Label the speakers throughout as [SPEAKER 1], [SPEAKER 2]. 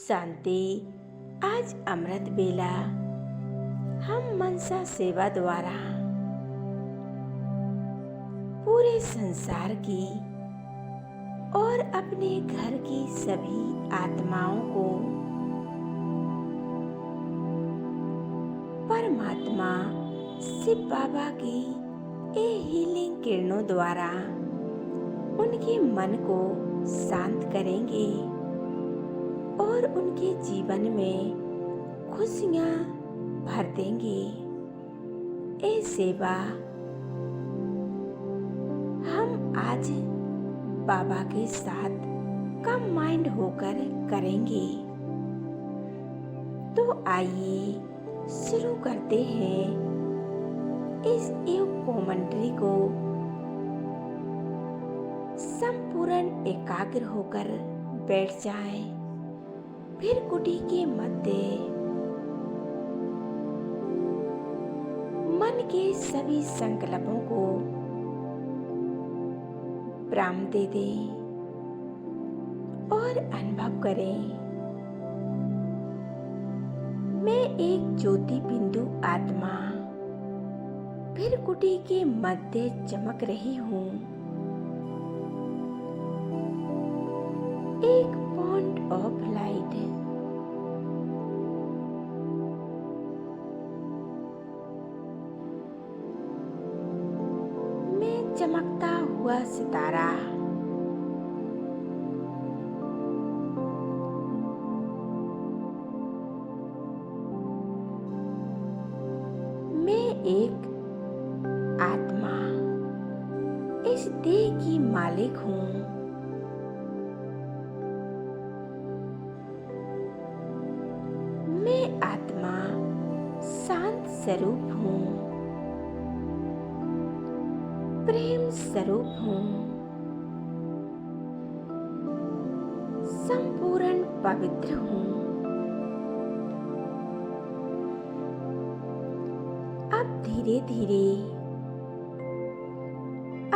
[SPEAKER 1] शांति। आज अमृत बेला हम मनसा सेवा द्वारा पूरे संसार की और अपने घर की सभी आत्माओं को परमात्मा शिव बाबा की हीलिंग किरणों द्वारा उनके मन को शांत करेंगे और उनके जीवन में खुशियां भर देंगे। ये सेवा हम आज बाबा के साथ कम माइंड होकर करेंगे। तो आइए शुरू करते हैं इस योग कमेंट्री को। संपूर्ण एकाग्र होकर बैठ जाएं, फिर कुटी के मध्य मन के सभी संकल्पों को विराम दे दें और अनुभव करें, मैं एक ज्योति बिंदु आत्मा फिर कुटी के मध्य चमक रही हूँ। एक पॉइंट ऑफ लाइट में चमकता हुआ सितारा मैं एक आत्मा इस देह की मालिक हूँ। मैं आत्मा शांत स्वरूप हूँ, प्रेम स्वरूप हूँ, संपूर्ण पवित्र हूँ। अब धीरे धीरे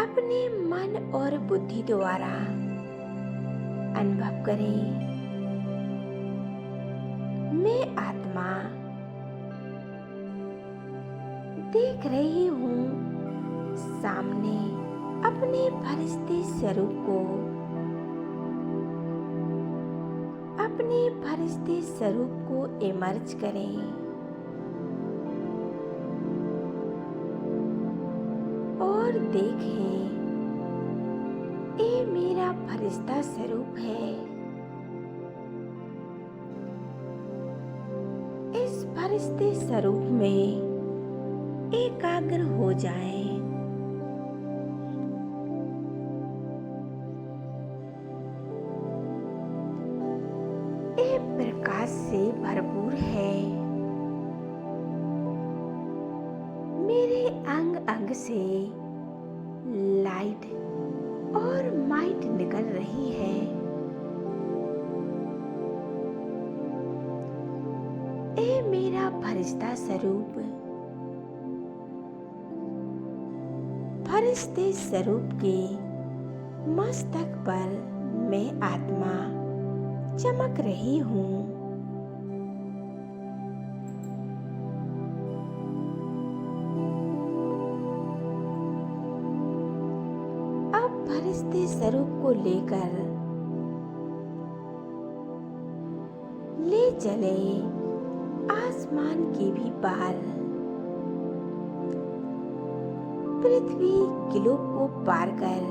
[SPEAKER 1] अपने मन और बुद्धि द्वारा अनुभव करें, मैं आत्मा देख रही हूँ सामने अपने फरिश्ते स्वरूप को। अपने फरिश्ते स्वरूप को इमर्ज करें और देखें, ये मेरा फरिश्ता स्वरूप है। इस फरिश्ते स्वरूप में एकाग्र हो जाएं। ये प्रकाश से भरपूर है। मेरे अंग अंग से लाइट और माइट निकल रही है। ये मेरा फरिश्ता स्वरूप फरिश्ते स्वरूप के मस्तक पर मैं आत्मा चमक रही हूँ। अब फरिश्ते स्वरूप को लेकर ले चले आसमान के भी पार, पृथ्वी ग्लोब को पार कर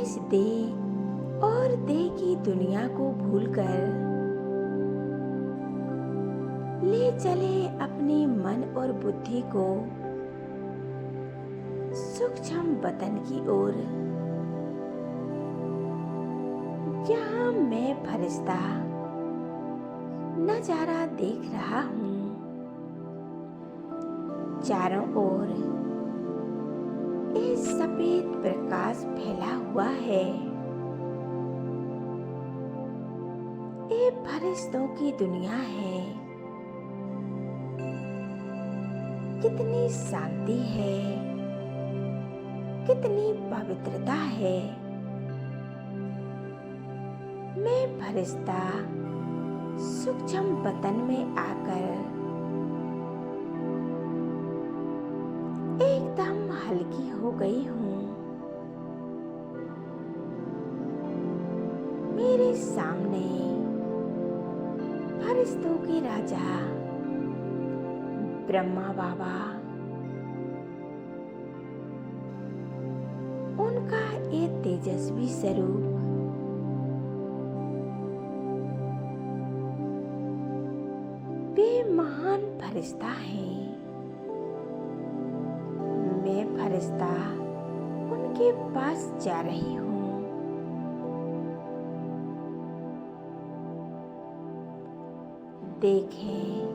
[SPEAKER 1] इस देह और देह की दुनिया को भूलकर ले चले अपने मन और बुद्धि को सूक्ष्म वतन की ओर, जहाँ मैं फरिश्ता नजारा देख रहा हूँ। चारों ओर एक सफेद प्रकाश फैला हुआ है। ये फरिश्तों की दुनिया है। कितनी शांति है, कितनी पवित्रता है। मैं फरिश्ता सूक्ष्म बतन में आकर एकदम हल्की हो गई हूँ। मेरे सामने फरिश्तों के राजा ब्रह्मा बाबा, उनका ये तेजस्वी स्वरूप वे महान फरिश्ता हैं। मैं फरिश्ता उनके पास जा रही हूँ। देखें,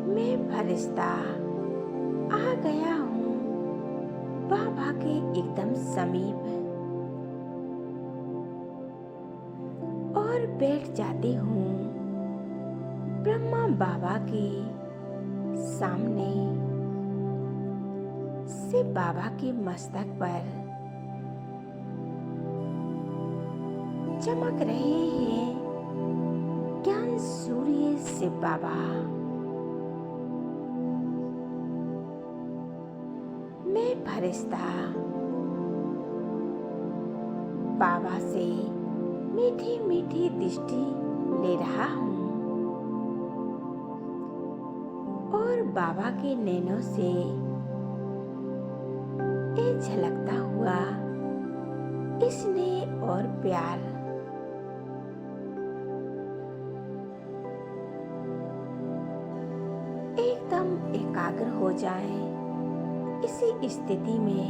[SPEAKER 1] मैं फरिश्ता आ गया हूँ बाबा के एकदम समीप और बैठ जाती हूँ ब्रह्मा बाबा के सामने से। बाबा के मस्तक पर चमक रहे हैं ज्ञान सूर्य शिव बाबा। मैं फरिश्ता बाबा से मीठी मीठी दृष्टि ले रहा हूँ और बाबा के नैनों से ये झलकता हुआ स्नेह और प्यार एकदम एकाग्र हो जाए। इसी स्थिति में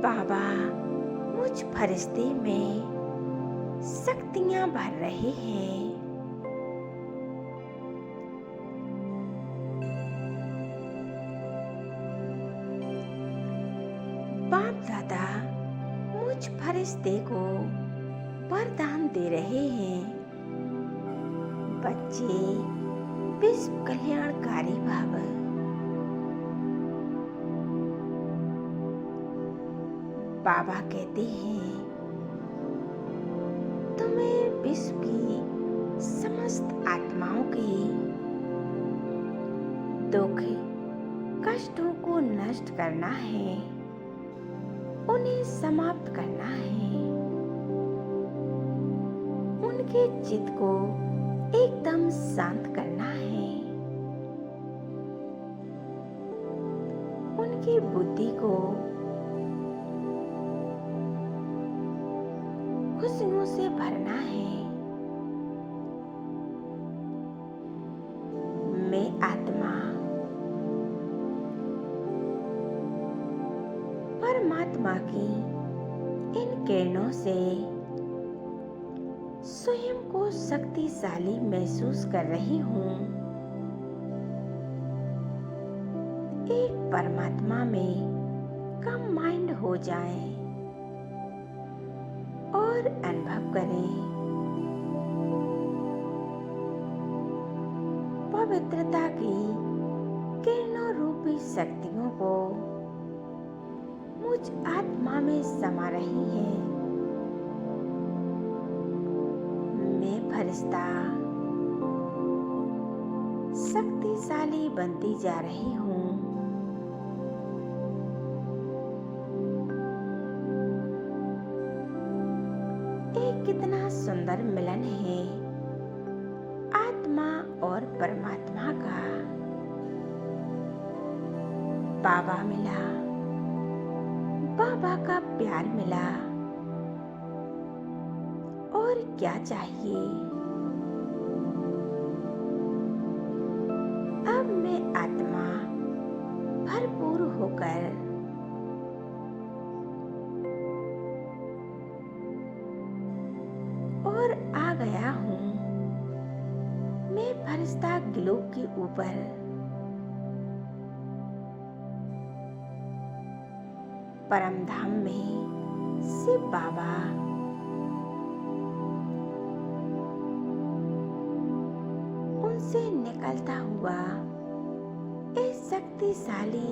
[SPEAKER 1] बाबा मुझ फरिश्ते में शक्तियां भर रहे हैं। बाप दादा मुझ फरिश्ते को वरदान दे रहे हैं। बच्चे विश्व कल्याणकारी भव। बाबा कहते हैं तुम्हें विश्व की समस्त आत्माओं के दुख कष्टों को नष्ट करना है, उन्हें समाप्त करना है, उनके चित्त को एकदम शांत करना है, उनकी बुद्धि को खुशियों से भरना है। मैं आत्मा परमात्मा की इन किरणों से स्वयं को शक्तिशाली महसूस कर रही हूँ। एक परमात्मा में कंबाइंड हो जाएं और अनुभव करें पवित्रता की किरणों रूपी शक्तियों को मुझ आत्मा में समा रही है। मैं फरिश्ता शक्तिशाली बनती जा रही हूँ। कितना सुंदर मिलन है आत्मा और परमात्मा का। बाबा मिला, बाबा का प्यार मिला, और क्या चाहिए। अब मैं आत्मा भरपूर होकर और आ गया हूँ मैं फरिश्ता ग्लोब के ऊपर। परम धाम में शिव बाबा उनसे निकलता हुआ शक्तिशाली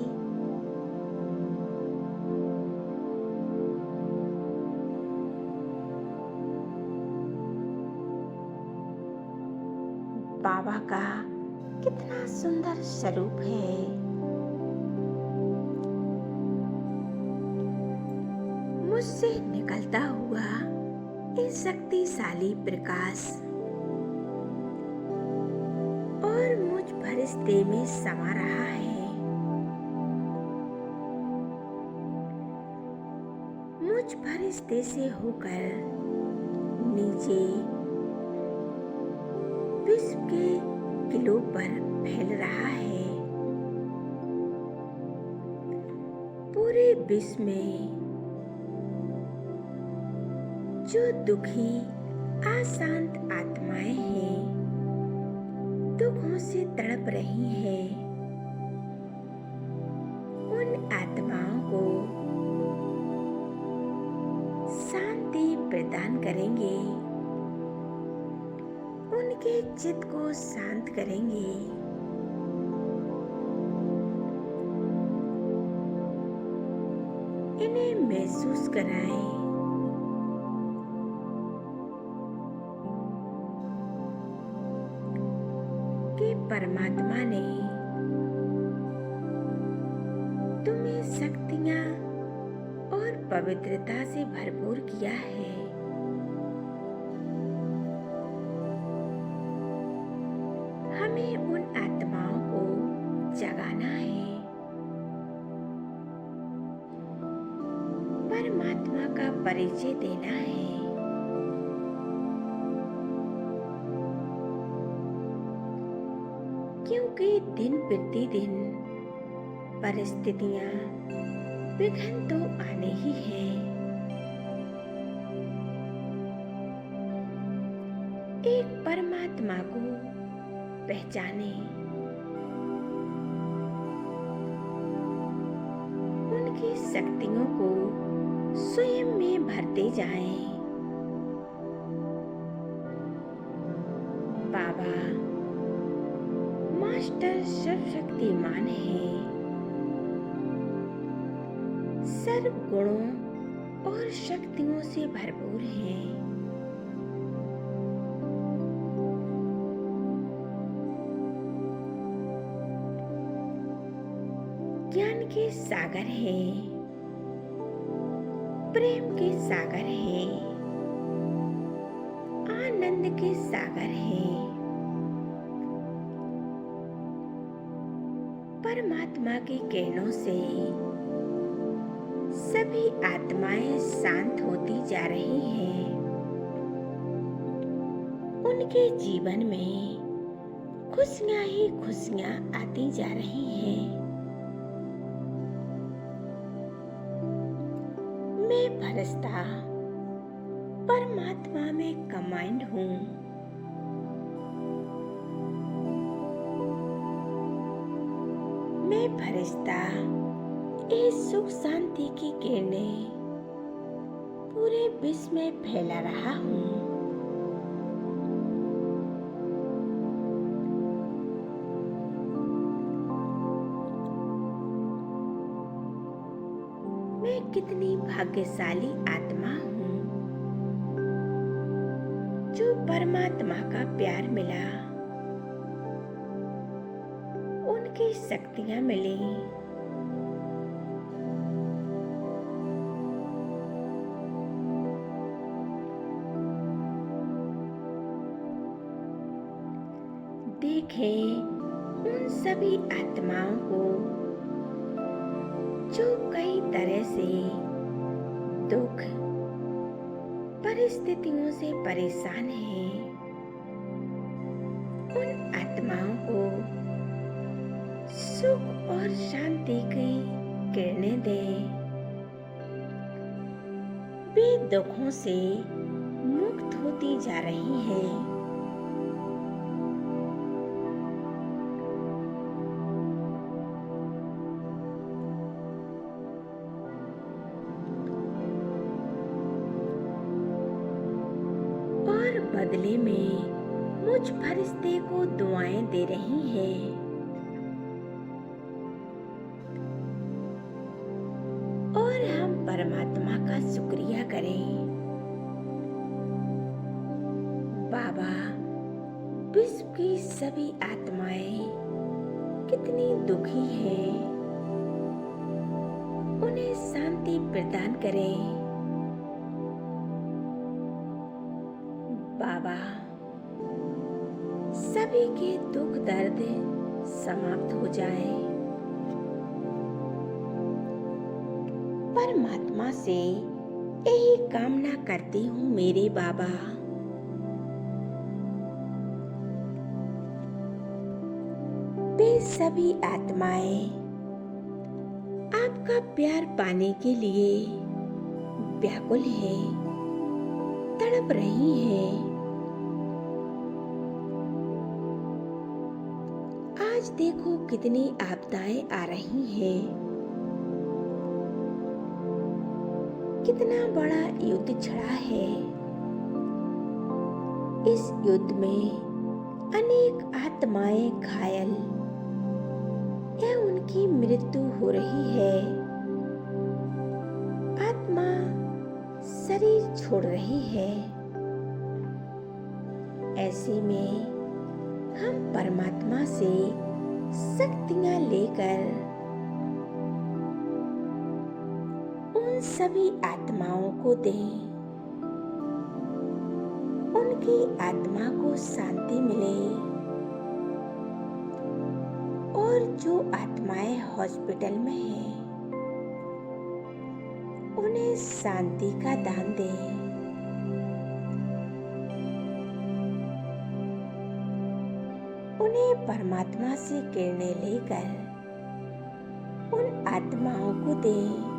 [SPEAKER 1] बाबा का कितना सुंदर स्वरूप है। मुझसे निकलता हुआ ये शक्तिशाली प्रकाश और मुझ फरिश्ते में समा रहा है। मुझ फरिश्ते से होकर नीचे विश्व के ग्लोब पर फैल रहा है। पूरे विश्व में जो दुखी अशांत आत्माएं हैं, दुखों से तड़प रही हैं, उन आत्माओं को शांति प्रदान करेंगे, उनके चित्त को शांत करेंगे। इन्हें महसूस कराएं कि परमात्मा ने तुम्हें शक्तियां और पवित्रता से भरपूर किया है। हमें उन आत्माओं को जगाना है, परमात्मा का परिचय देना है। क्योंकि दिन प्रतिदिन परिस्थितियां विघ्न तो आने ही हैं। एक परमात्मा को पहचाने, उनकी शक्तियों को स्वयं में भरते जाएं। बाबा मास्टर सर्वशक्तिमान है, सर्व गुणों और शक्तियों से भरपूर है। ज्ञान के सागर है, प्रेम के सागर है, आनंद के सागर है। परमात्मा की किरणों से सभी आत्माएं शांत होती जा रही हैं। उनके जीवन में खुशियां ही खुशियां आती जा रही हैं। मैं फरिश्ता परमात्मा में कंबाइंड हूँ। मैं फरिश्ता इस सुख शांति की किरणें पूरे विश्व में फैला रहा हूँ। मैं कितनी भाग्यशाली आत्मा हूँ जो परमात्मा का प्यार मिला, उनकी शक्तियां मिली। देखें उन सभी आत्माओं को जो कई तरह से दुख परिस्थितियों से परेशान हैं। उन आत्माओं को सुख और शांति की किरणें दें। वे दुखों से मुक्त होती जा रही हैं। और बदले में मुझ फरिश्ते को दुआएं दे रही है। परमात्मा का शुक्रिया करें। बाबा, विश्व की सभी आत्माएं कितनी दुखी हैं, उन्हें शांति प्रदान करें। बाबा, सभी के दुख दर्द समाप्त हो जाए। परमात्मा से यही कामना करती हूँ मेरे बाबा। वे सभी आत्माएं आपका प्यार पाने के लिए व्याकुल हैं, तड़प रही हैं। आज देखो कितनी आपदाएं आ रही हैं, कितना बड़ा युद्ध छिड़ा है। इस युद्ध में अनेक आत्माएं घायल या उनकी मृत्यु हो रही है। आत्मा शरीर छोड़ रही है। ऐसे में हम परमात्मा से शक्तियां लेकर उन सभी आत्माओं को दें, उनकी आत्मा को शांति मिले। और जो आत्माएं हॉस्पिटल में हैं, उन्हें शांति का दान दें। उन्हें परमात्मा से किरणें लेकर उन आत्माओं को दें।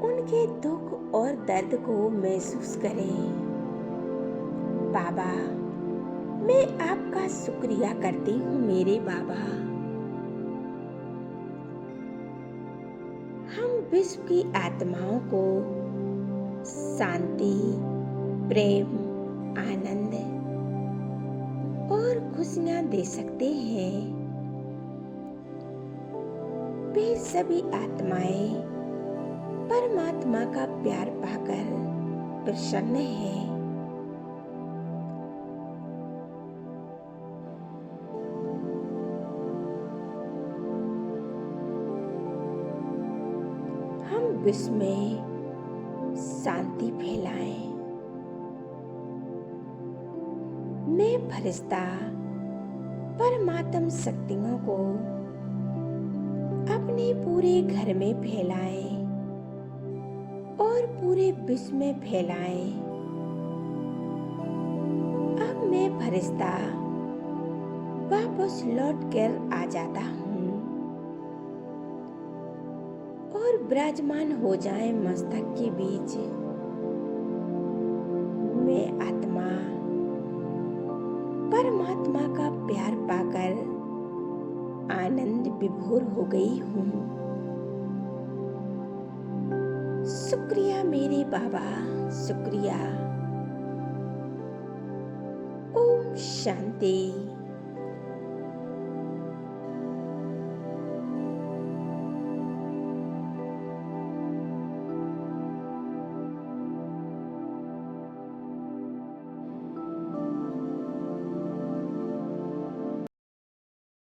[SPEAKER 1] उनके दुख और दर्द को महसूस करें। बाबा, मैं आपका शुक्रिया करती हूँ मेरे बाबा। हम विश्व की आत्माओं को शांति, प्रेम, आनंद और खुशियां दे सकते हैं। वे सभी आत्माएं परमात्मा का प्यार पाकर प्रसन्न हैं। हम विश्व में शांति फैलाएं। मैं फरिश्ता परमात्म शक्तियों को अपने पूरे घर में फैलाएं और पूरे विश्व में फैलाएं। अब मैं फरिश्ता वापस लौट कर आ जाता हूँ और विराजमान हो जाए मस्तक के बीच। मैं आत्मा परमात्मा का प्यार पाकर आनंद विभोर हो गई हूँ। शुक्रिया मेरे बाबा, शुक्रिया। ओम शांति।